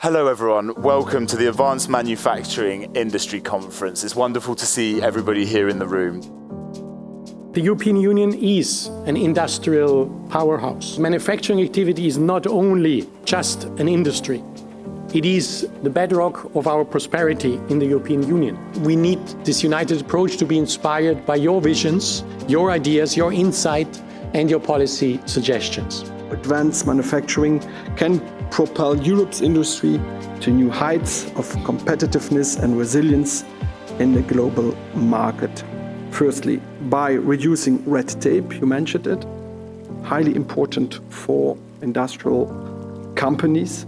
Hello everyone, welcome to the Advanced Manufacturing Industry Conference. It's wonderful to see everybody here in the room. The European Union is an industrial powerhouse. Manufacturing activity is not only just an industry. It is the bedrock of our prosperity in the European Union. We need this united approach to be inspired by your visions, your ideas, your insight, and your policy suggestions. Advanced manufacturing can propel Europe's industry to new heights of competitiveness and resilience in the global market. Firstly, by reducing red tape, you mentioned it, highly important for industrial companies.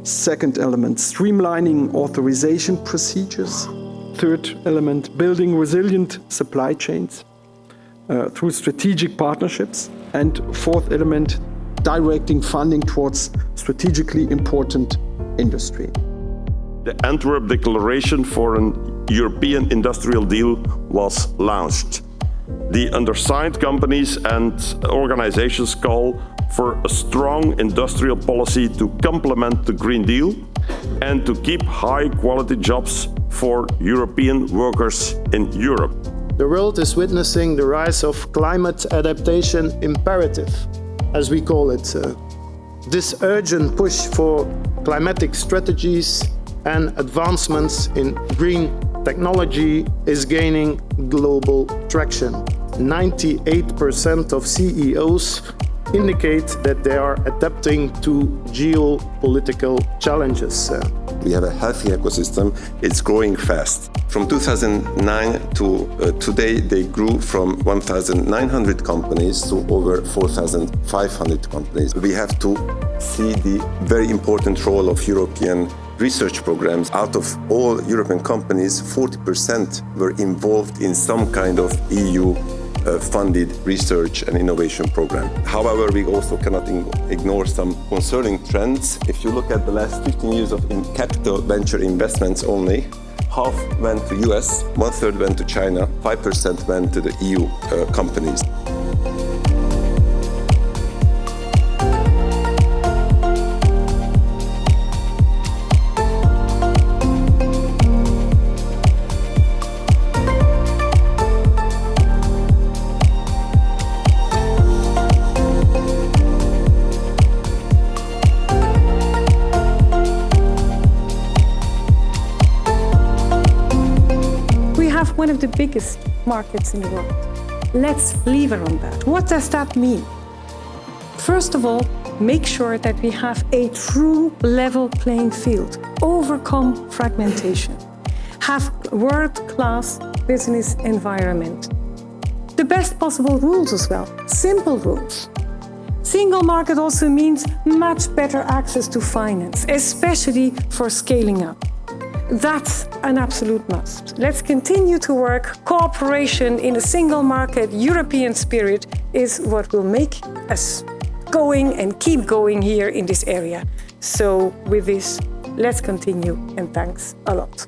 Second element, streamlining authorization procedures. Third element, building resilient supply chains through strategic partnerships. And fourth element, directing funding towards strategically important industry. The Antwerp Declaration for an European Industrial Deal was launched. The undersigned companies and organizations call for a strong industrial policy to complement the Green Deal and to keep high-quality jobs for European workers in Europe. The world is witnessing the rise of climate adaptation imperative, as we call it. This urgent push for climatic strategies and advancements in green technology is gaining global traction. 98% of CEOs indicate that they are adapting to geopolitical challenges. We have a healthy ecosystem, it's growing fast. From 2009 to today, they grew from 1,900 companies to over 4,500 companies. We have to see the very important role of European research programs. Out of all European companies, 40% were involved in some kind of EU funded research and innovation program. However, we also cannot ignore some concerning trends. If you look at the last 15 years of capital venture investments only, half went to US, 1/3 went to China, 5% went to the EU companies. One of the biggest markets in the world. Let's lever on that. What does that mean? First of all, make sure that we have a true level playing field. Overcome fragmentation. Have world-class business environment. The best possible rules as well. Simple rules. Single market also means much better access to finance, especially for scaling up. That's an absolute must. Let's continue to work. Cooperation in a single market, European spirit is what will make us going and keep going here in this area. So with this, let's continue and thanks a lot.